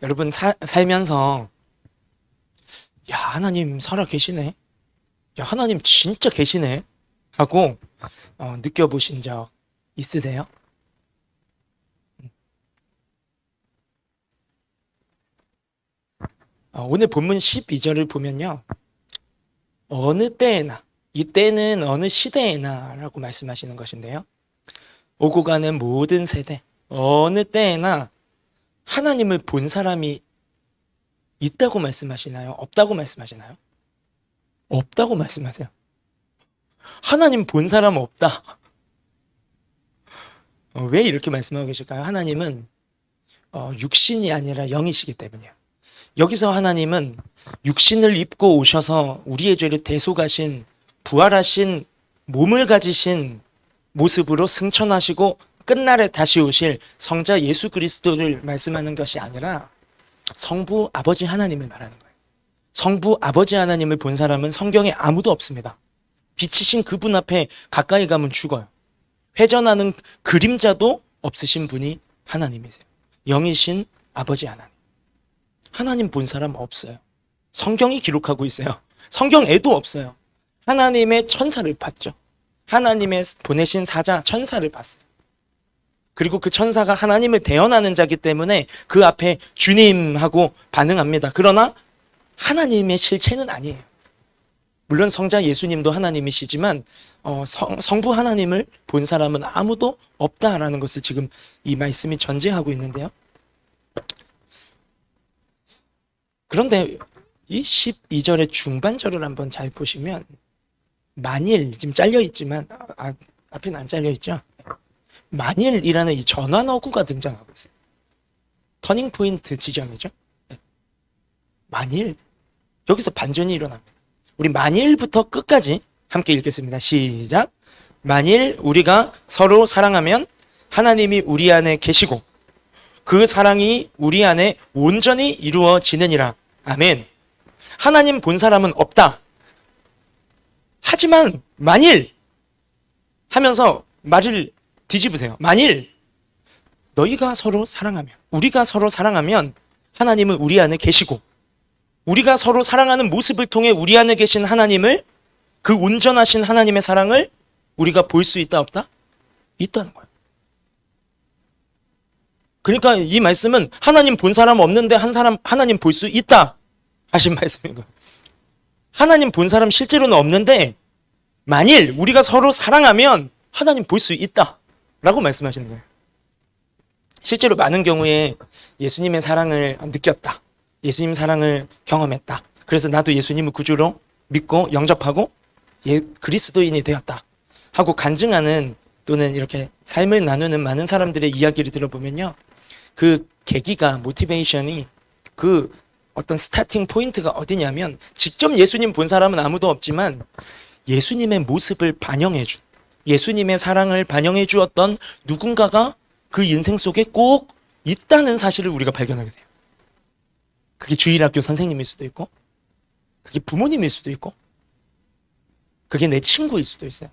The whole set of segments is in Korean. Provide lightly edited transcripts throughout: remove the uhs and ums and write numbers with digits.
여러분 살면서 야 하나님 살아 계시네, 야 하나님 진짜 계시네 하고 느껴보신 적 있으세요? 오늘 본문 12절을 보면요, 어느 때에나, 이 때는 어느 시대에나 라고 말씀하시는 것인데요, 오고 가는 모든 세대 어느 때에나 하나님을 본 사람이 있다고 말씀하시나요? 없다고 말씀하시나요? 없다고 말씀하세요. 하나님 본 사람 없다. 왜 이렇게 말씀하고 계실까요? 하나님은 육신이 아니라 영이시기 때문이에요. 여기서 하나님은 육신을 입고 오셔서 우리의 죄를 대속하신, 부활하신, 몸을 가지신 모습으로 승천하시고 끝날에 다시 오실 성자 예수 그리스도를 말씀하는 것이 아니라 성부 아버지 하나님을 말하는 거예요. 성부 아버지 하나님을 본 사람은 성경에 아무도 없습니다. 빛이신 그분 앞에 가까이 가면 죽어요. 회전하는 그림자도 없으신 분이 하나님이세요. 영이신 아버지 하나님. 하나님 본 사람 없어요. 성경이 기록하고 있어요. 성경에도 없어요. 하나님의 천사를 봤죠. 하나님의 보내신 사자 천사를 봤어요. 그리고 그 천사가 하나님을 대언하는 자기 때문에 그 앞에 주님하고 반응합니다. 그러나 하나님의 실체는 아니에요. 물론 성자 예수님도 하나님이시지만 성부 하나님을 본 사람은 아무도 없다라는 것을 지금 이 말씀이 전제하고 있는데요. 그런데 이 12절의 중반절을 한번 잘 보시면, 만일, 지금 잘려있지만 앞에는 안 잘려있죠. 만일이라는 이 전환어구가 등장하고 있어요. 터닝 포인트 지점이죠. 만일, 여기서 반전이 일어납니다. 우리 만일부터 끝까지 함께 읽겠습니다. 시작. 만일 우리가 서로 사랑하면 하나님이 우리 안에 계시고 그 사랑이 우리 안에 온전히 이루어지느니라. 아멘. 하나님 본 사람은 없다. 하지만 만일 하면서 말을 뒤집으세요. 만일 너희가 서로 사랑하면, 우리가 서로 사랑하면 하나님은 우리 안에 계시고 우리가 서로 사랑하는 모습을 통해 우리 안에 계신 하나님을, 그 온전하신 하나님의 사랑을 우리가 볼 수 있다 없다? 있다는 거예요. 그러니까 이 말씀은 하나님 본 사람 없는데 한 사람 하나님 볼 수 있다 하신 말씀인 거예요. 하나님 본 사람 실제로는 없는데 만일 우리가 서로 사랑하면 하나님 볼 수 있다 라고 말씀하시는 거예요. 실제로 많은 경우에 예수님의 사랑을 느꼈다, 예수님 사랑을 경험했다, 그래서 나도 예수님을 구주로 믿고 영접하고 그리스도인이 되었다 하고 간증하는, 또는 이렇게 삶을 나누는 많은 사람들의 이야기를 들어보면요, 그 계기가, 모티베이션이, 그 어떤 스타팅 포인트가 어디냐면, 직접 예수님 본 사람은 아무도 없지만 예수님의 모습을 반영해준, 예수님의 사랑을 반영해 주었던 누군가가 그 인생 속에 꼭 있다는 사실을 우리가 발견하게 돼요. 그게 주일학교 선생님일 수도 있고, 그게 부모님일 수도 있고, 그게 내 친구일 수도 있어요.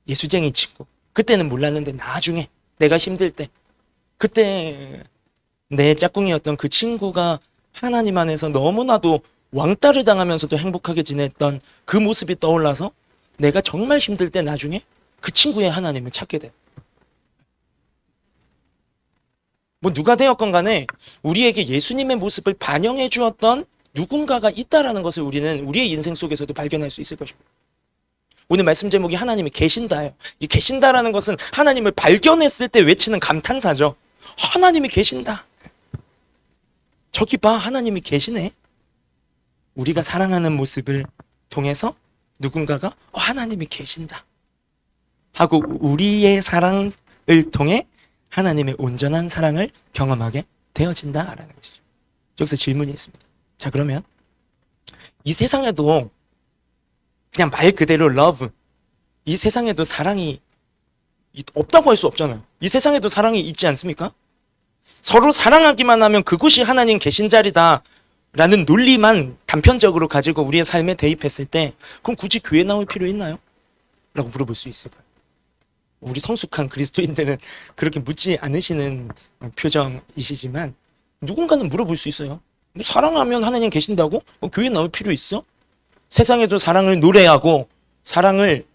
예수쟁이 친구. 그때는 몰랐는데 나중에 내가 힘들 때, 그때 내 짝꿍이었던 그 친구가 하나님 안에서 너무나도 왕따를 당하면서도 행복하게 지냈던 그 모습이 떠올라서 내가 정말 힘들 때 나중에 그 친구의 하나님을 찾게 돼. 뭐 누가 되었건 간에 우리에게 예수님의 모습을 반영해 주었던 누군가가 있다라는 것을 우리는 우리의 인생 속에서도 발견할 수 있을 것입니다. 오늘 말씀 제목이 하나님이 계신다예요. 이 계신다라는 것은 하나님을 발견했을 때 외치는 감탄사죠. 하나님이 계신다. 저기 봐, 하나님이 계시네. 우리가 사랑하는 모습을 통해서 누군가가 하나님이 계신다 하고 우리의 사랑을 통해 하나님의 온전한 사랑을 경험하게 되어진다라는 것이죠. 여기서 질문이 있습니다. 자, 그러면 이 세상에도 그냥 말 그대로 love, 이 세상에도 사랑이 없다고 할 수 없잖아요. 이 세상에도 사랑이 있지 않습니까? 서로 사랑하기만 하면 그곳이 하나님 계신 자리다 라는 논리만 단편적으로 가지고 우리의 삶에 대입했을 때, 그럼 굳이 교회 나올 필요 있나요? 라고 물어볼 수 있을까요? 우리 성숙한 그리스도인들은 그렇게 묻지 않으시는 표정이시지만, 누군가는 물어볼 수 있어요. 뭐 사랑하면 하나님 계신다고? 교회 나올 필요 있어? 세상에도 사랑을 노래하고 사랑을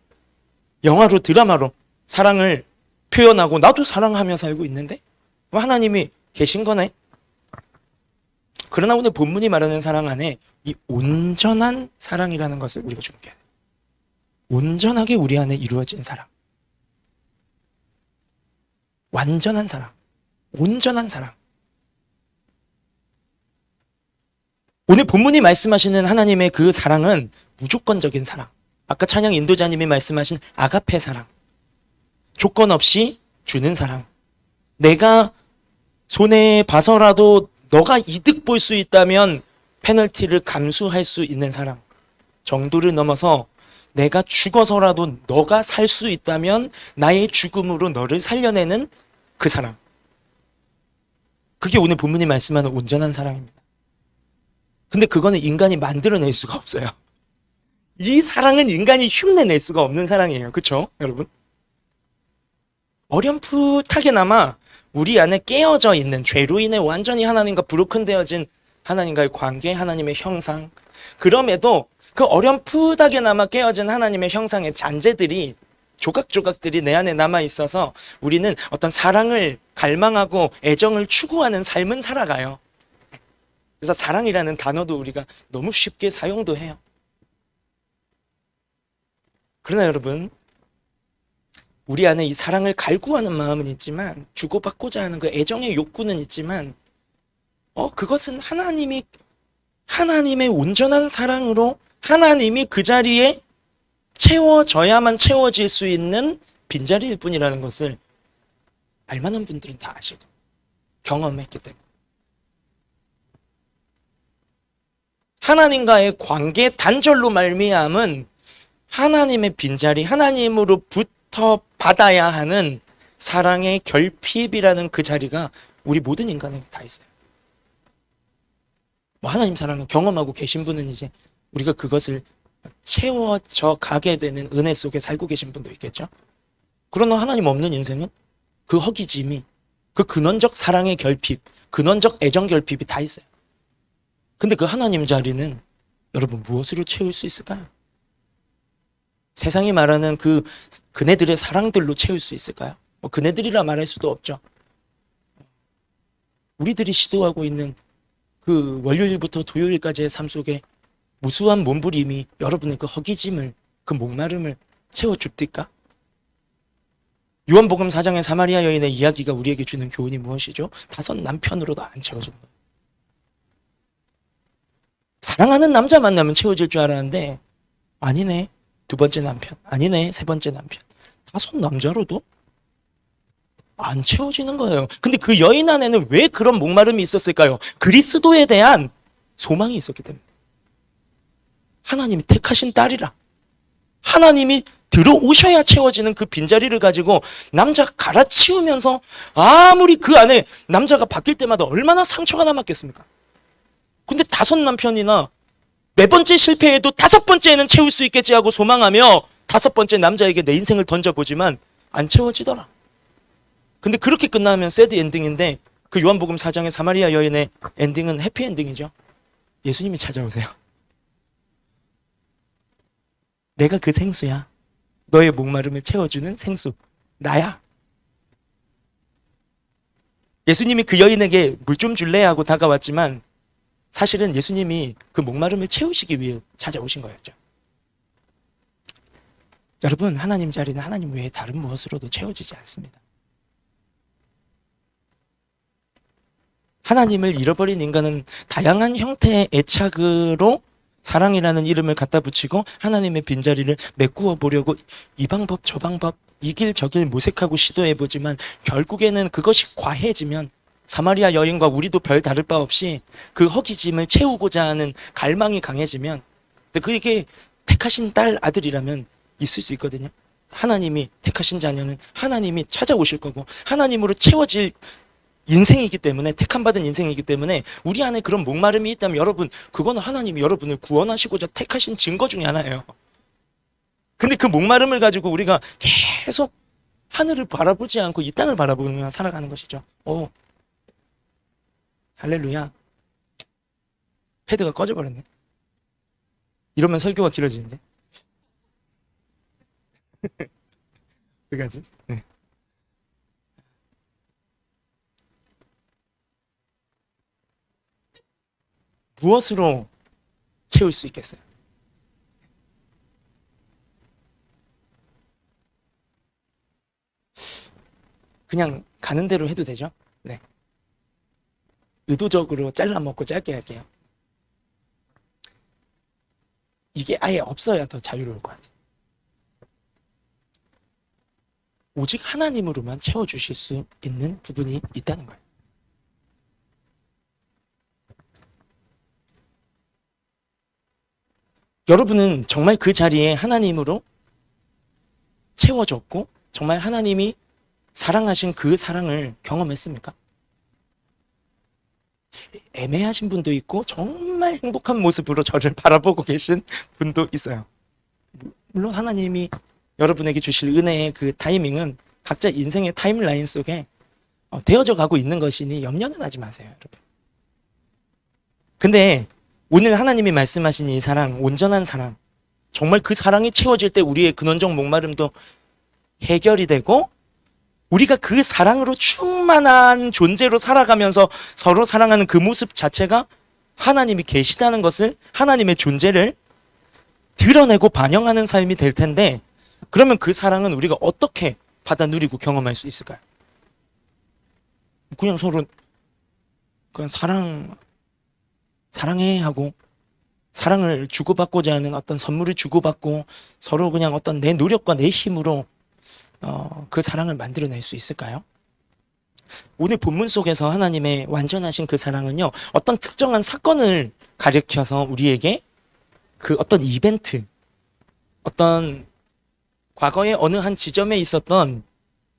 영화로 드라마로 사랑을 표현하고 나도 사랑하며 살고 있는데 하나님이 계신 거네. 그러나 오늘 본문이 말하는 사랑 안에 이 온전한 사랑이라는 것을 우리가 중요해야 돼. 온전하게 우리 안에 이루어진 사랑. 완전한 사랑. 온전한 사랑. 오늘 본문이 말씀하시는 하나님의 그 사랑은 무조건적인 사랑. 아까 찬양 인도자님이 말씀하신 아가페 사랑. 조건 없이 주는 사랑. 내가 손해 봐서라도 너가 이득 볼 수 있다면 페널티를 감수할 수 있는 사랑. 정도를 넘어서 내가 죽어서라도 너가 살 수 있다면 나의 죽음으로 너를 살려내는 그 사랑. 그게 오늘 본문이 말씀하는 온전한 사랑입니다. 근데 그거는 인간이 만들어낼 수가 없어요. 이 사랑은 인간이 흉내낼 수가 없는 사랑이에요. 그렇죠, 여러분? 어렴풋하게나마 우리 안에 깨어져 있는 죄로 인해 완전히 하나님과 브로큰되어진 하나님과의 관계, 하나님의 형상. 그럼에도 그 어렴풋하게나마 깨어진 하나님의 형상의 잔재들이 조각조각들이 내 안에 남아 있어서 우리는 어떤 사랑을 갈망하고 애정을 추구하는 삶은 살아가요. 그래서 사랑이라는 단어도 우리가 너무 쉽게 사용도 해요. 그러나 여러분, 우리 안에 이 사랑을 갈구하는 마음은 있지만, 주고받고자 하는 그 애정의 욕구는 있지만, 그것은 하나님의 온전한 사랑으로 하나님이 그 자리에 채워져야만 채워질 수 있는 빈자리일 뿐이라는 것을 알만한 분들은 다 아시고 경험했기 때문에. 하나님과의 관계 단절로 말미암은 하나님의 빈자리, 하나님으로부터 받아야 하는 사랑의 결핍이라는 그 자리가 우리 모든 인간에게 다 있어요. 뭐 하나님 사랑을 경험하고 계신 분은 이제 우리가 그것을 채워져 가게 되는 은혜 속에 살고 계신 분도 있겠죠. 그러나 하나님 없는 인생은 그 허기짐이, 그 근원적 사랑의 결핍, 근원적 애정 결핍이 다 있어요. 근데 그 하나님 자리는 여러분 무엇으로 채울 수 있을까요? 세상이 말하는 그네들의 사랑들로 채울 수 있을까요? 뭐 그네들이라 말할 수도 없죠. 우리들이 시도하고 있는 그 월요일부터 토요일까지의 삶 속에 무수한 몸부림이 여러분의 그 허기짐을, 그 목마름을 채워줍니까? 요한복음 4장의 사마리아 여인의 이야기가 우리에게 주는 교훈이 무엇이죠? 5 남편으로도 안 채워지는 거예요. 사랑하는 남자 만나면 채워질 줄 알았는데 아니네. 2번째 남편, 아니네. 3번째 남편. 5 남자로도 안 채워지는 거예요. 근데 그 여인 안에는 왜 그런 목마름이 있었을까요? 그리스도에 대한 소망이 있었기 때문에. 하나님이 택하신 딸이라. 하나님이 들어오셔야 채워지는 그 빈자리를 가지고 남자가 갈아치우면서 아무리 그 안에 남자가 바뀔 때마다 얼마나 상처가 남았겠습니까? 근데 5 남편이나 4번째 실패해도 5번째에는 채울 수 있겠지 하고 소망하며 5번째 남자에게 내 인생을 던져보지만 안 채워지더라. 근데 그렇게 끝나면 새드 엔딩인데 그 요한복음 4장의 사마리아 여인의 엔딩은 해피 엔딩이죠. 예수님이 찾아오세요. 내가 그 생수야. 너의 목마름을 채워주는 생수. 나야. 예수님이 그 여인에게 물 좀 줄래? 하고 다가왔지만 사실은 예수님이 그 목마름을 채우시기 위해 찾아오신 거였죠. 여러분, 하나님 자리는 하나님 외에 다른 무엇으로도 채워지지 않습니다. 하나님을 잃어버린 인간은 다양한 형태의 애착으로 사랑이라는 이름을 갖다 붙이고 하나님의 빈자리를 메꾸어 보려고 이 방법 저 방법 이 길 저 길 모색하고 시도해보지만 결국에는 그것이 과해지면 사마리아 여인과 우리도 별 다를 바 없이 그 허기짐을 채우고자 하는 갈망이 강해지면 그게 택하신 딸 아들이라면 있을 수 있거든요. 하나님이 택하신 자녀는 하나님이 찾아오실 거고 하나님으로 채워질 인생이기 때문에, 택함받은 인생이기 때문에 우리 안에 그런 목마름이 있다면 여러분, 그거는 하나님이 여러분을 구원하시고자 택하신 증거 중에 하나예요. 근데 그 목마름을 가지고 우리가 계속 하늘을 바라보지 않고 이 땅을 바라보며 살아가는 것이죠. 할렐루야. 패드가 꺼져버렸네. 이러면 설교가 길어지는데. 어떡하지? 네. 무엇으로 채울 수 있겠어요? 그냥 가는 대로 해도 되죠? 네. 의도적으로 잘라 먹고 짧게 할게요. 이게 아예 없어야 더 자유로울 것 같아요. 오직 하나님으로만 채워주실 수 있는 부분이 있다는 거예요. 여러분은 정말 그 자리에 하나님으로 채워졌고 정말 하나님이 사랑하신 그 사랑을 경험했습니까? 애매하신 분도 있고 정말 행복한 모습으로 저를 바라보고 계신 분도 있어요. 물론 하나님이 여러분에게 주실 은혜의 그 타이밍은 각자 인생의 타임라인 속에 되어져 가고 있는 것이니 염려는 하지 마세요, 여러분. 근데 오늘 하나님이 말씀하신 이 사랑, 온전한 사랑, 정말 그 사랑이 채워질 때 우리의 근원적 목마름도 해결이 되고 우리가 그 사랑으로 충만한 존재로 살아가면서 서로 사랑하는 그 모습 자체가 하나님이 계시다는 것을, 하나님의 존재를 드러내고 반영하는 삶이 될 텐데, 그러면 그 사랑은 우리가 어떻게 받아 누리고 경험할 수 있을까요? 그냥 서로 그냥 사랑해 하고 사랑을 주고받고자 하는 어떤 선물을 주고받고 서로 그냥 어떤 내 노력과 내 힘으로 그 사랑을 만들어낼 수 있을까요? 오늘 본문 속에서 하나님의 완전하신 그 사랑은요, 어떤 특정한 사건을 가리켜서 우리에게 그 어떤 이벤트, 어떤 과거의 어느 한 지점에 있었던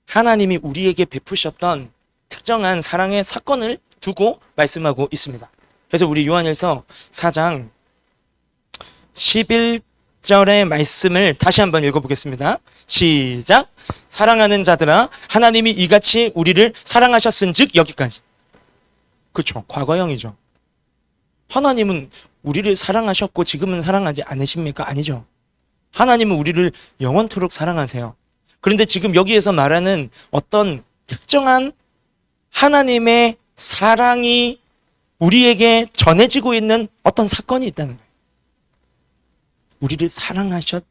하나님이 우리에게 베푸셨던 특정한 사랑의 사건을 두고 말씀하고 있습니다. 그래서 우리 요한일서 4장 11절의 말씀을 다시 한번 읽어보겠습니다. 시작. 사랑하는 자들아, 하나님이 이같이 우리를 사랑하셨은즉, 여기까지. 그렇죠, 과거형이죠. 하나님은 우리를 사랑하셨고 지금은 사랑하지 않으십니까? 아니죠. 하나님은 우리를 영원토록 사랑하세요. 그런데 지금 여기에서 말하는 어떤 특정한 하나님의 사랑이 우리에게 전해지고 있는 어떤 사건이 있다는 거예요. 우리를 사랑하셨기에,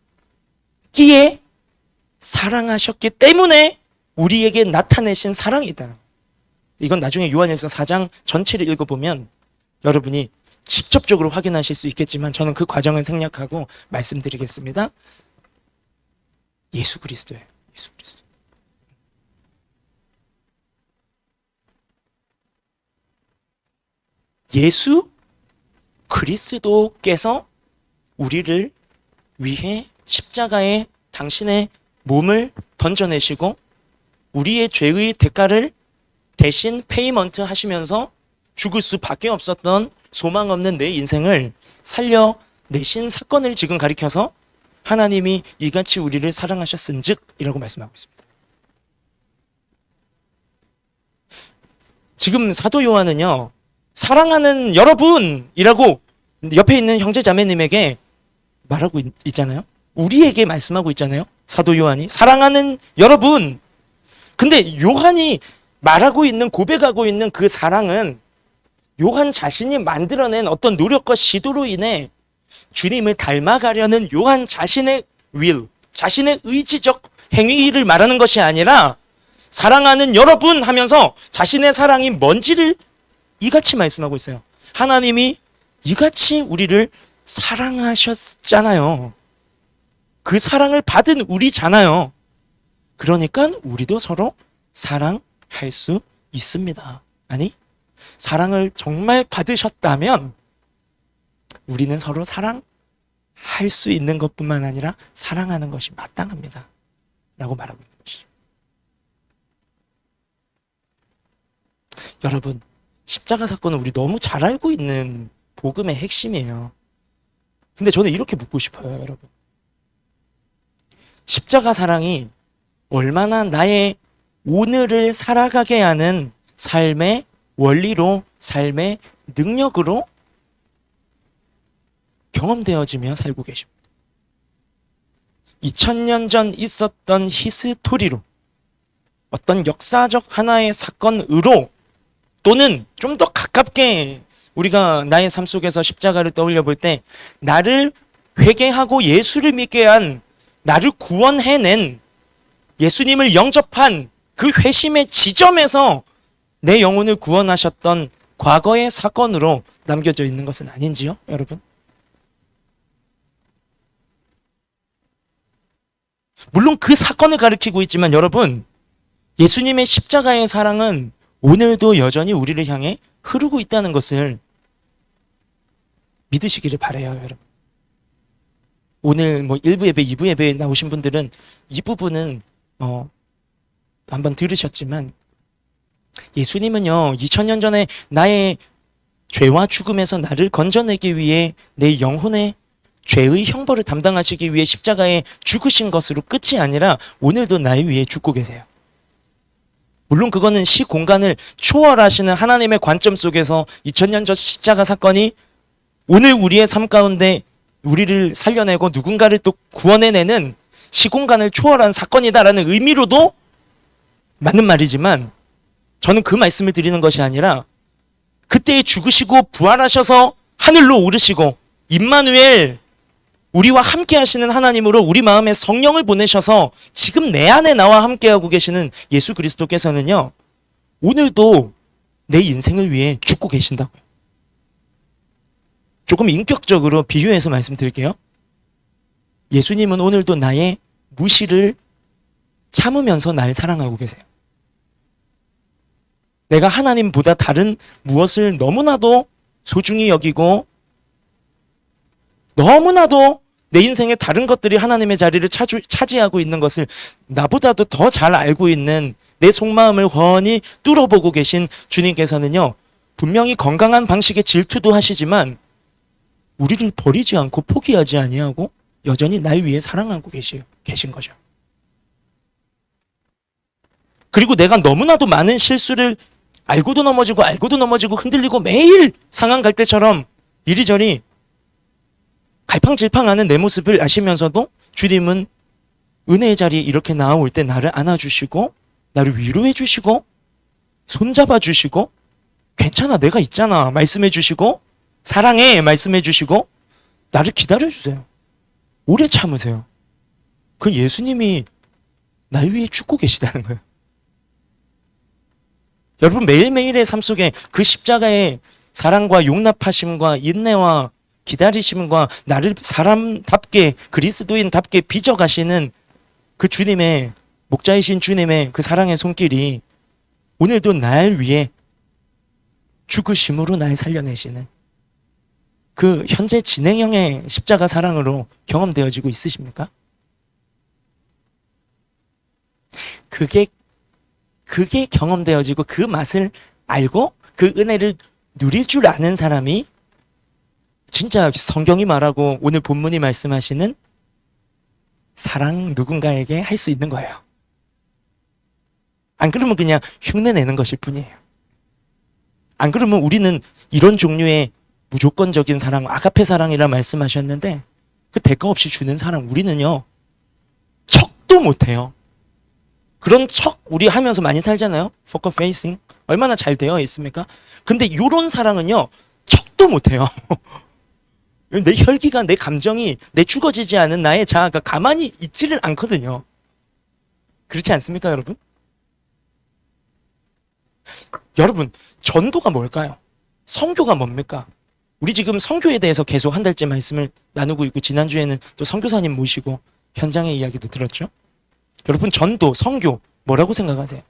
사랑하셨기 때문에 우리에게 나타내신 사랑이 있다는 거예요. 이건 나중에 요한일서 4장 전체를 읽어보면 여러분이 직접적으로 확인하실 수 있겠지만 저는 그 과정을 생략하고 말씀드리겠습니다. 예수 그리스도예요. 예수 그리스도. 예수 그리스도께서 우리를 위해 십자가에 당신의 몸을 던져내시고 우리의 죄의 대가를 대신 페이먼트 하시면서 죽을 수밖에 없었던 소망 없는 내 인생을 살려내신 사건을 지금 가리켜서 하나님이 이같이 우리를 사랑하셨은즉 이라고 말씀하고 있습니다. 지금 사도 요한은요, 사랑하는 여러분이라고 옆에 있는 형제 자매님에게 말하고 있잖아요. 우리에게 말씀하고 있잖아요. 사도 요한이 사랑하는 여러분. 근데 요한이 말하고 있는, 고백하고 있는 그 사랑은 요한 자신이 만들어낸 어떤 노력과 시도로 인해 주님을 닮아가려는 요한 자신의 자신의 의지적 행위를 말하는 것이 아니라 사랑하는 여러분 하면서 자신의 사랑이 뭔지를 이같이 말씀하고 있어요. 하나님이 이같이 우리를 사랑하셨잖아요. 그 사랑을 받은 우리잖아요. 그러니까 우리도 서로 사랑할 수 있습니다. 아니, 사랑을 정말 받으셨다면 우리는 서로 사랑할 수 있는 것뿐만 아니라 사랑하는 것이 마땅합니다. 라고 말하고 있는 것이죠. 여러분, 십자가 사건은 우리 너무 잘 알고 있는 복음의 핵심이에요. 근데 저는 이렇게 묻고 싶어요, 여러분. 십자가 사랑이 얼마나 나의 오늘을 살아가게 하는 삶의 원리로 삶의 능력으로 경험되어지며 살고 계십니다. 2000년 전 있었던 히스토리로, 어떤 역사적 하나의 사건으로, 또는 좀 더 가깝게 우리가 나의 삶 속에서 십자가를 떠올려 볼 때 나를 회개하고 예수를 믿게 한, 나를 구원해낸, 예수님을 영접한 그 회심의 지점에서 내 영혼을 구원하셨던 과거의 사건으로 남겨져 있는 것은 아닌지요, 여러분? 물론 그 사건을 가리키고 있지만 여러분, 예수님의 십자가의 사랑은 오늘도 여전히 우리를 향해 흐르고 있다는 것을 믿으시기를 바라요, 여러분. 오늘 뭐 1부 예배, 2부 예배에 나오신 분들은 이 부분은 한번 들으셨지만, 예수님은요 2000년 전에 나의 죄와 죽음에서 나를 건져내기 위해 내 영혼의 죄의 형벌을 담당하시기 위해 십자가에 죽으신 것으로 끝이 아니라 오늘도 나를 위해 죽고 계세요. 물론 그거는 시 공간을 초월하시는 하나님의 관점 속에서 2000년 전 십자가 사건이 오늘 우리의 삶 가운데 우리를 살려내고 누군가를 또 구원해내는 시공간을 초월한 사건이다라는 의미로도 맞는 말이지만, 저는 그 말씀을 드리는 것이 아니라 그때 죽으시고 부활하셔서 하늘로 오르시고 임마누엘, 우리와 함께 하시는 하나님으로 우리 마음에 성령을 보내셔서 지금 내 안에 나와 함께하고 계시는 예수 그리스도께서는요 오늘도 내 인생을 위해 죽고 계신다고요. 조금 인격적으로 비유해서 말씀드릴게요. 예수님은 오늘도 나의 무시를 참으면서 날 사랑하고 계세요. 내가 하나님보다 다른 무엇을 너무나도 소중히 여기고 너무나도 내 인생에 다른 것들이 하나님의 자리를 차지하고 있는 것을 나보다도 더 잘 알고 있는, 내 속마음을 훤히 뚫어보고 계신 주님께서는요 분명히 건강한 방식의 질투도 하시지만 우리를 버리지 않고 포기하지 아니하고 여전히 날 위해 사랑하고 계신 거죠. 그리고 내가 너무나도 많은 실수를 알고도 넘어지고 흔들리고 매일 상한 갈 때처럼 이리저리 갈팡질팡하는 내 모습을 아시면서도 주님은 은혜의 자리에 이렇게 나올 때 나를 안아주시고 나를 위로해 주시고 손잡아 주시고 괜찮아 내가 있잖아 말씀해 주시고 사랑해 말씀해 주시고 나를 기다려 주세요. 오래 참으세요. 그 예수님이 날 위해 죽고 계시다는 거예요. 여러분 매일매일의 삶 속에 그 십자가의 사랑과 용납하심과 인내와 기다리심과 나를 사람답게 그리스도인답게 빚어가시는 그 주님의, 목자이신 주님의 그 사랑의 손길이 오늘도 날 위해 죽으심으로 날 살려내시는 그 현재 진행형의 십자가 사랑으로 경험되어지고 있으십니까? 그게 경험되어지고 그 맛을 알고 그 은혜를 누릴 줄 아는 사람이 진짜 성경이 말하고 오늘 본문이 말씀하시는 사랑 누군가에게 할 수 있는 거예요. 안 그러면 그냥 흉내내는 것일 뿐이에요. 안 그러면 우리는 이런 종류의 무조건적인 사랑, 아가페 사랑이라 말씀하셨는데 그 대가 없이 주는 사랑 우리는요 척도 못해요. 그런 척 우리 하면서 많이 살잖아요. 포커 페이싱 얼마나 잘 되어 있습니까? 근데 이런 사랑은요 척도 못해요. 내 혈기가, 내 감정이, 내 죽어지지 않은 나의 자아가 가만히 있지를 않거든요. 그렇지 않습니까, 여러분? 여러분, 전도가 뭘까요? 선교가 뭡니까? 우리 지금 선교에 대해서 계속 한 달째 말씀을 나누고 있고 지난주에는 또 선교사님 모시고 현장의 이야기도 들었죠? 여러분, 전도, 선교 뭐라고 생각하세요?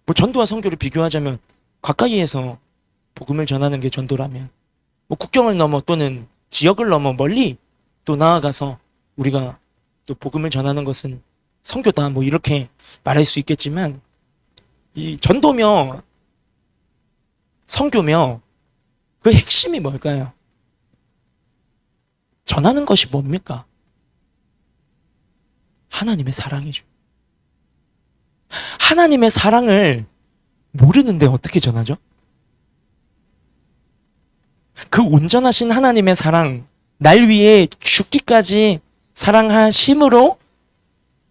뭐 전도와 선교를 비교하자면 가까이에서 복음을 전하는 게 전도라면 뭐 국경을 넘어 또는 지역을 넘어 멀리 또 나아가서 우리가 또 복음을 전하는 것은 선교다 뭐 이렇게 말할 수 있겠지만 이 전도며 선교며 그 핵심이 뭘까요? 전하는 것이 뭡니까? 하나님의 사랑이죠. 하나님의 사랑을 모르는데 어떻게 전하죠? 그 온전하신 하나님의 사랑, 날 위해 죽기까지 사랑하심으로,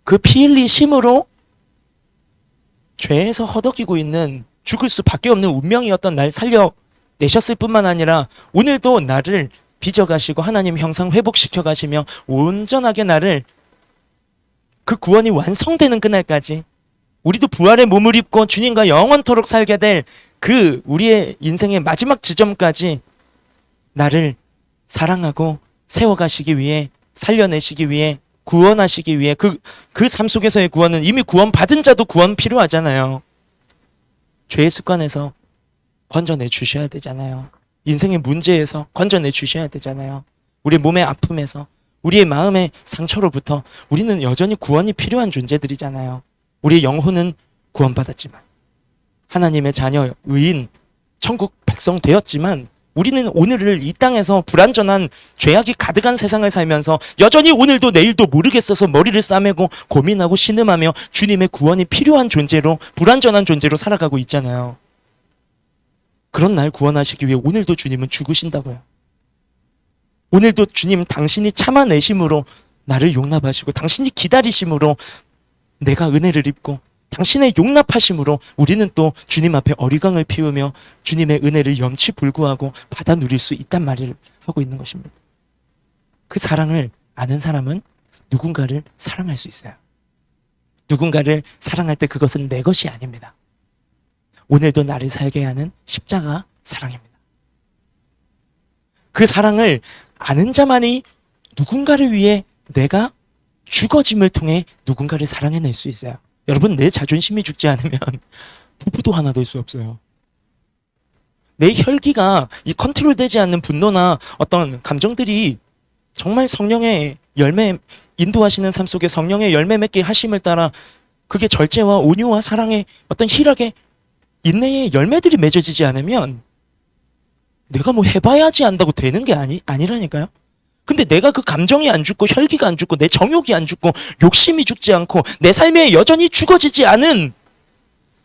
그 피 흘리심으로 죄에서 허덕이고 있는 죽을 수밖에 없는 운명이었던 날 살려내셨을 뿐만 아니라 오늘도 나를 빚어가시고 하나님 형상 회복시켜 가시며 온전하게 나를 그 구원이 완성되는 그날까지 우리도 부활의 몸을 입고 주님과 영원토록 살게 될 그 우리의 인생의 마지막 지점까지 나를 사랑하고 세워가시기 위해, 살려내시기 위해, 구원하시기 위해, 그 삶 속에서의 구원은 이미 구원받은 자도 구원 필요하잖아요. 죄의 습관에서 건져내 주셔야 되잖아요. 인생의 문제에서 건져내 주셔야 되잖아요. 우리 몸의 아픔에서, 우리의 마음의 상처로부터 우리는 여전히 구원이 필요한 존재들이잖아요. 우리의 영혼은 구원받았지만, 하나님의 자녀, 의인, 천국 백성 되었지만 우리는 오늘을 이 땅에서 불완전한 죄악이 가득한 세상을 살면서 여전히 오늘도 내일도 모르겠어서 머리를 싸매고 고민하고 신음하며 주님의 구원이 필요한 존재로, 불완전한 존재로 살아가고 있잖아요. 그런 날 구원하시기 위해 오늘도 주님은 죽으신다고요. 오늘도 주님 당신이 참아내심으로 나를 용납하시고, 당신이 기다리심으로 내가 은혜를 입고, 당신의 용납하심으로 우리는 또 주님 앞에 어리광을 피우며 주님의 은혜를 염치불구하고 받아 누릴 수 있단 말을 하고 있는 것입니다. 그 사랑을 아는 사람은 누군가를 사랑할 수 있어요. 누군가를 사랑할 때 그것은 내 것이 아닙니다. 오늘도 나를 살게 하는 십자가 사랑입니다. 그 사랑을 아는 자만이 누군가를 위해 내가 죽어짐을 통해 누군가를 사랑해낼 수 있어요. 여러분, 내 자존심이 죽지 않으면 부부도 하나 될 수 없어요. 내 혈기가 이 컨트롤되지 않는 분노나 어떤 감정들이 정말 성령의 열매, 인도하시는 삶 속에 성령의 열매 맺게 하심을 따라 그게 절제와 온유와 사랑의 어떤 희락의 인내의 열매들이 맺어지지 않으면 내가 뭐 해봐야지 한다고 되는 게 아니라니까요. 근데 내가 그 감정이 안 죽고 혈기가 안 죽고 내 정욕이 안 죽고 욕심이 죽지 않고 내 삶에 여전히 죽어지지 않은,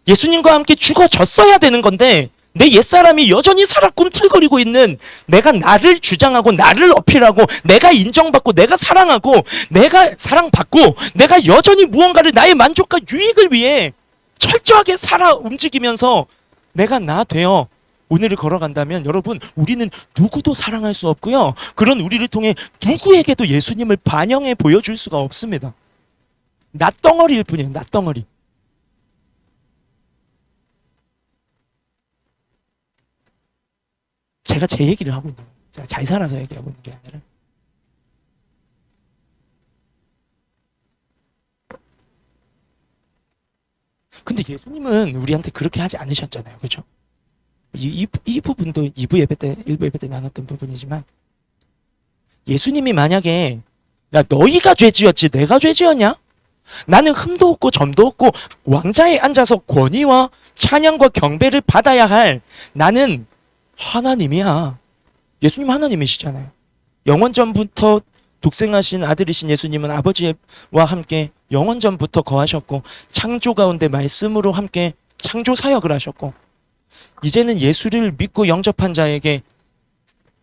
예수님과 함께 죽어졌어야 되는 건데 내 옛사람이 여전히 살아 꿈틀거리고 있는, 내가 나를 주장하고 나를 어필하고 내가 인정받고 내가 사랑하고 내가 사랑받고 내가 여전히 무언가를 나의 만족과 유익을 위해 철저하게 살아 움직이면서 내가 나 되어 오늘을 걸어간다면 여러분, 우리는 누구도 사랑할 수 없고요. 그런 우리를 통해 누구에게도 예수님을 반영해 보여줄 수가 없습니다. 낫덩어리일 뿐이에요. 낫덩어리. 제가 제 얘기를 하고 있는 거예요. 제가 잘 살아서 얘기하고 있는 게 아니라. 근데 예수님은 우리한테 그렇게 하지 않으셨잖아요. 그렇죠? 이 부분도 2부 예배 때, 1부 예배 때 나눴던 부분이지만, 예수님이 만약에 야 너희가 죄지었지 내가 죄지었냐? 나는 흠도 없고 점도 없고 왕자에 앉아서 권위와 찬양과 경배를 받아야 할 나는 하나님이야. 예수님 하나님이시잖아요. 영원전부터 독생하신 아들이신 예수님은 아버지와 함께 영원전부터 거하셨고 창조 가운데 말씀으로 함께 창조 사역을 하셨고, 이제는 예수를 믿고 영접한 자에게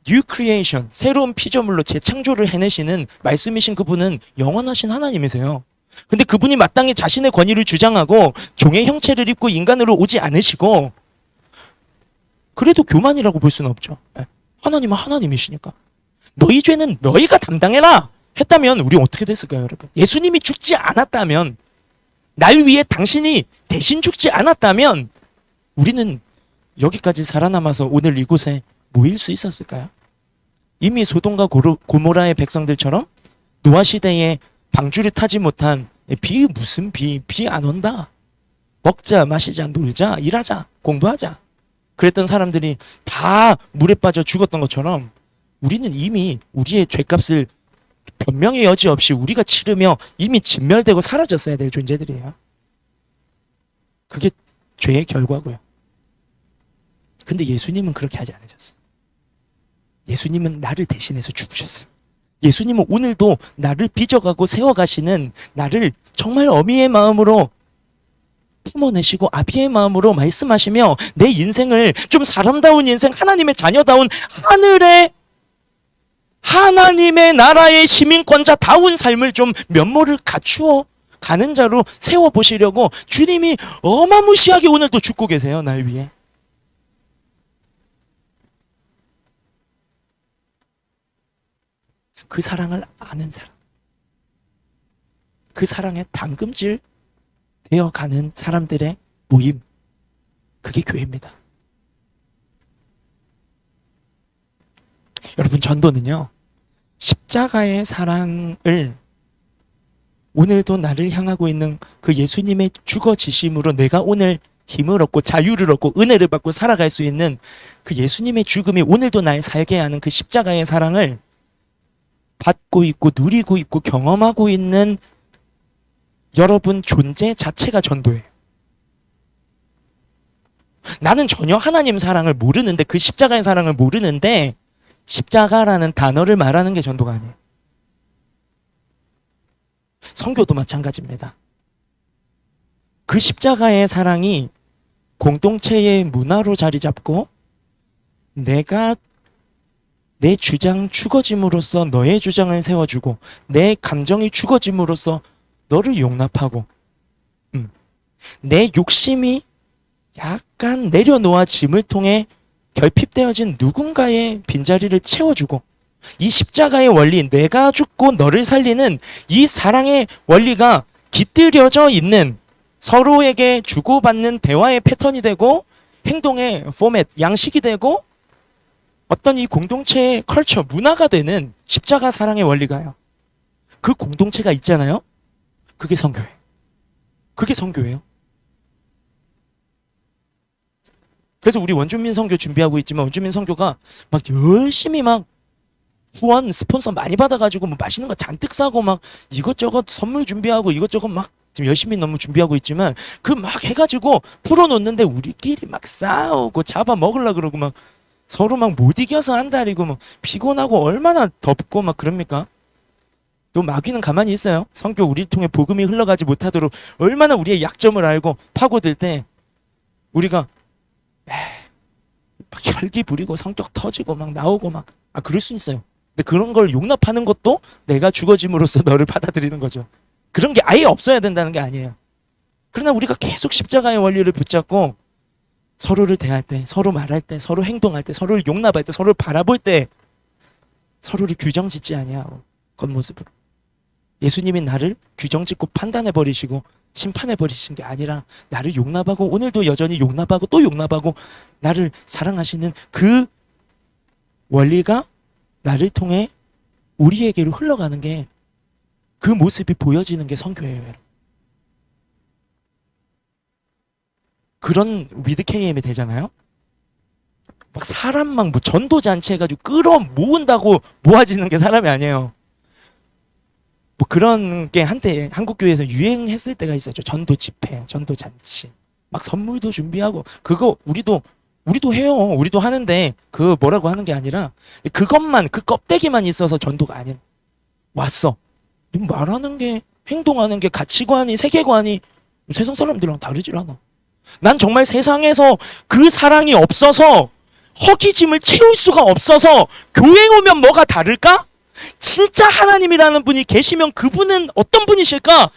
New Creation, 새로운 피조물로 재창조를 해내시는 말씀이신 그분은 영원하신 하나님이세요. 근데 그분이 마땅히 자신의 권위를 주장하고 종의 형체를 입고 인간으로 오지 않으시고, 그래도 교만이라고 볼 수는 없죠. 하나님은 하나님이시니까 너희 죄는 너희가 담당해라 했다면 우리 어떻게 됐을까요, 여러분? 예수님이 죽지 않았다면, 날 위해 당신이 대신 죽지 않았다면 우리는 여기까지 살아남아서 오늘 이곳에 모일 수 있었을까요? 이미 소돔과 고모라의 백성들처럼 노아 시대에 방주를 타지 못한, 비 무슨 비 안 온다, 먹자 마시자 놀자 일하자 공부하자 그랬던 사람들이 다 물에 빠져 죽었던 것처럼 우리는 이미 우리의 죄값을 변명의 여지 없이 우리가 치르며 이미 진멸되고 사라졌어야 될 존재들이에요. 그게 죄의 결과고요. 근데 예수님은 그렇게 하지 않으셨어요. 예수님은 나를 대신해서 죽으셨어요. 예수님은 오늘도 나를 빚어가고 세워가시는, 나를 정말 어미의 마음으로 품어내시고 아비의 마음으로 말씀하시며 내 인생을 좀 사람다운 인생, 하나님의 자녀다운 하늘의 하나님의 나라의 시민권자다운 삶을 좀 면모를 갖추어 가는 자로 세워보시려고 주님이 어마무시하게 오늘도 죽고 계세요. 날 위해. 그 사랑을 아는 사람, 그 사랑에 담금질 되어가는 사람들의 모임, 그게 교회입니다. 여러분, 전도는요, 십자가의 사랑을 오늘도 나를 향하고 있는 그 예수님의 죽어지심으로 내가 오늘 힘을 얻고 자유를 얻고 은혜를 받고 살아갈 수 있는 그 예수님의 죽음이 오늘도 날 살게 하는 그 십자가의 사랑을 받고 있고 누리고 있고 경험하고 있는 여러분 존재 자체가 전도예요. 나는 전혀 하나님 사랑을 모르는데, 그 십자가의 사랑을 모르는데 십자가라는 단어를 말하는 게 전도가 아니에요. 선교도 마찬가지입니다. 그 십자가의 사랑이 공동체의 문화로 자리 잡고 내가 내 주장 죽어짐으로써 너의 주장을 세워주고 내 감정이 죽어짐으로써 너를 용납하고 내 욕심이 약간 내려놓아짐을 통해 결핍되어진 누군가의 빈자리를 채워주고, 이 십자가의 원리, 내가 죽고 너를 살리는 이 사랑의 원리가 깃들여져 있는, 서로에게 주고받는 대화의 패턴이 되고 행동의 포맷, 양식이 되고 어떤 이 공동체의 컬처, 문화가 되는 십자가 사랑의 원리가요, 그 공동체가 있잖아요. 그게 선교예요. 그게 선교예요. 그래서 우리 원주민 선교 준비하고 있지만, 원주민 선교가 막 열심히 막 후원 스폰서 많이 받아가지고 뭐 맛있는 거 잔뜩 사고 막 이것저것 선물 준비하고 이것저것 막 지금 열심히 너무 준비하고 있지만, 그 막 해가지고 풀어놓는데 우리끼리 막 싸우고 잡아 먹으려고 그러고 막 서로 막 못 이겨서 한달이고 막 피곤하고 얼마나 덥고 막 그럽니까? 또 마귀는 가만히 있어요. 선교 우리 통해 복음이 흘러가지 못하도록 얼마나 우리의 약점을 알고 파고들 때 우리가 막 혈기 부리고 성격 터지고 막 나오고 막 그럴 수 있어요. 근데 그런 걸 용납하는 것도 내가 죽어짐으로써 너를 받아들이는 거죠. 그런 게 아예 없어야 된다는 게 아니에요. 그러나 우리가 계속 십자가의 원리를 붙잡고 서로를 대할 때, 서로 말할 때, 서로 행동할 때, 서로를 용납할 때, 서로를 바라볼 때 서로를 규정짓지 아니하고 겉모습으로, 예수님이 나를 규정짓고 판단해버리시고 심판해버리신 게 아니라 나를 용납하고 오늘도 여전히 용납하고 또 용납하고 나를 사랑하시는 그 원리가 나를 통해 우리에게로 흘러가는 게, 그 모습이 보여지는 게 선교예요. 그런 위드 KM이 되잖아요. 막 사람 막 뭐 전도잔치 해가지고 끌어 모은다고 모아지는 게 사람이 아니에요. 뭐 그런 게 한때 한국교회에서 유행했을 때가 있었죠. 전도 집회, 전도 잔치, 막 선물도 준비하고. 그거 우리도 해요. 우리도 하는데 그 뭐라고 하는 게 아니라 그것만, 그 껍데기만 있어서 전도가 아니라 왔어. 말하는 게, 행동하는 게, 가치관이, 세계관이 세상 사람들이랑 다르질 않아. 난 정말 세상에서 그 사랑이 없어서, 허기짐을 채울 수가 없어서 교회 오면 뭐가 다를까? 진짜 하나님이라는 분이 계시면 그분은 어떤 분이실까?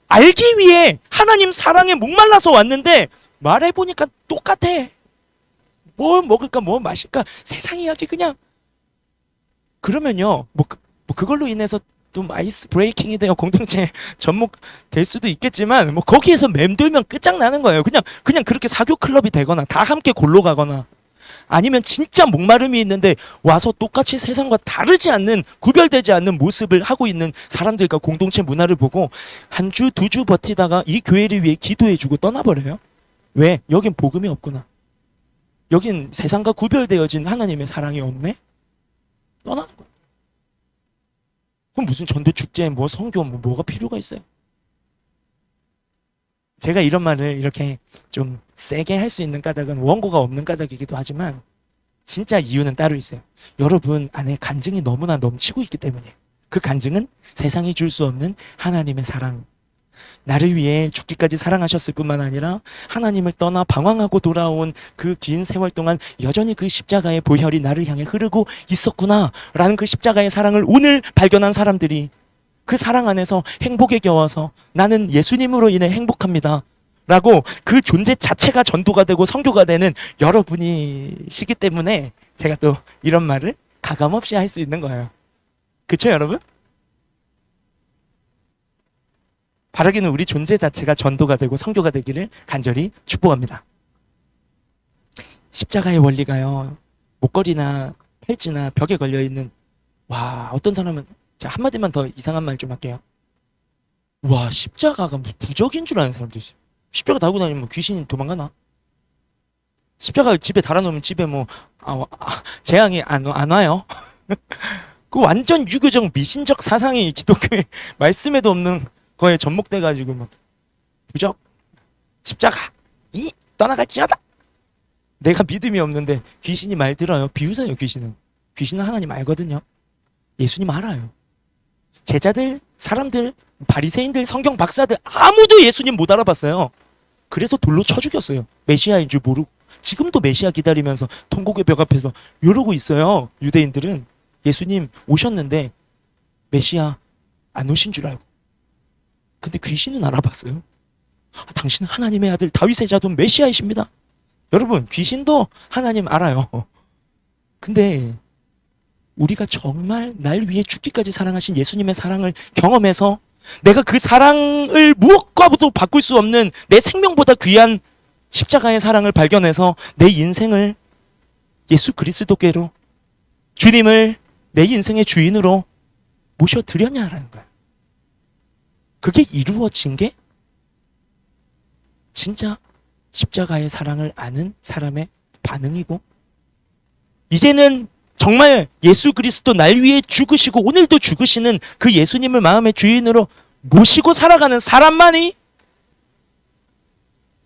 알기 위해 하나님 사랑에 목말라서 왔는데 말해보니까 똑같아. 뭘 먹을까, 뭐 마실까, 세상 이야기 그냥. 그러면요, 그걸로 인해서 좀 아이스 브레이킹이 되어 공동체 접목될 수도 있겠지만, 뭐 거기에서 맴돌면 끝장나는 거예요. 그냥 그렇게 사교 클럽이 되거나 다 함께 골로 가거나, 아니면 진짜 목마름이 있는데 와서 똑같이 세상과 다르지 않는, 구별되지 않는 모습을 하고 있는 사람들과 공동체 문화를 보고 한 주, 두 주 버티다가 이 교회를 위해 기도해주고 떠나버려요. 왜? 여긴 복음이 없구나. 여긴 세상과 구별되어진 하나님의 사랑이 없네? 떠나는 거예요. 그럼 무슨 전도 축제, 뭐 선교, 뭐가 필요가 있어요? 제가 이런 말을 이렇게 좀 세게 할 수 있는 까닭은 원고가 없는 까닭이기도 하지만 진짜 이유는 따로 있어요. 여러분 안에 간증이 너무나 넘치고 있기 때문이에요. 그 간증은 세상이 줄 수 없는 하나님의 사랑, 나를 위해 죽기까지 사랑하셨을 뿐만 아니라 하나님을 떠나 방황하고 돌아온 그 긴 세월 동안 여전히 그 십자가의 보혈이 나를 향해 흐르고 있었구나라는 그 십자가의 사랑을 오늘 발견한 사람들이 그 사랑 안에서 행복에 겨워서 나는 예수님으로 인해 행복합니다 라고 그 존재 자체가 전도가 되고 선교가 되는 여러분이시기 때문에 제가 또 이런 말을 가감없이 할 수 있는 거예요. 그쵸 여러분? 바라기는 우리 존재 자체가 전도가 되고 선교가 되기를 간절히 축복합니다. 십자가의 원리가요, 목걸이나 팔찌나 벽에 걸려있는, 와, 어떤 사람은, 자, 한마디만 더 이상한 말 좀 할게요. 와, 십자가가 무슨 부적인 줄 아는 사람도 있어요. 십자가 달고 다니면 귀신이 도망가나? 십자가 집에 달아놓으면 집에 뭐 재앙이 안 와요. 그 완전 유교적 미신적 사상이 기독교의 말씀에도 없는 거에 접목돼가지고 막 부적, 십자가 이 떠나갈지어다. 내가 믿음이 없는데 귀신이 말 들어요. 비웃어요. 귀신은 하나님 알거든요. 예수님 알아요. 제자들, 사람들, 바리새인들, 성경 박사들 아무도 예수님 못 알아봤어요. 그래서 돌로 쳐 죽였어요. 메시아인 줄 모르고. 지금도 메시아 기다리면서 통곡의 벽 앞에서 이러고 있어요. 유대인들은 예수님 오셨는데 메시아 안 오신 줄 알고. 근데 귀신은 알아봤어요. 당신은 하나님의 아들 다윗의 자손 메시아이십니다. 여러분, 귀신도 하나님 알아요. 근데 우리가 정말 날 위해 죽기까지 사랑하신 예수님의 사랑을 경험해서 내가 그 사랑을 무엇과도 바꿀 수 없는 내 생명보다 귀한 십자가의 사랑을 발견해서 내 인생을 예수 그리스도께로, 주님을 내 인생의 주인으로 모셔드렸냐라는 거야. 그게 이루어진 게 진짜 십자가의 사랑을 아는 사람의 반응이고, 이제는 정말 예수 그리스도 날 위해 죽으시고 오늘도 죽으시는 그 예수님을 마음의 주인으로 모시고 살아가는 사람만이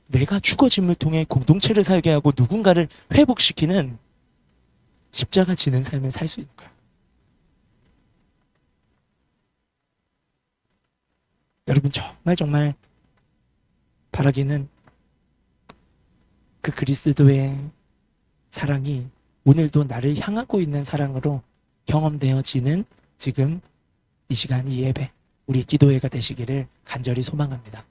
내가 죽어짐을 통해 공동체를 살게 하고 누군가를 회복시키는 십자가 지는 삶을 살 수 있는 거야. 여러분, 정말 바라기는 그 그리스도의 사랑이 오늘도 나를 향하고 있는 사랑으로 경험되어지는 지금 이 시간, 이 예배, 우리 기도회가 되시기를 간절히 소망합니다.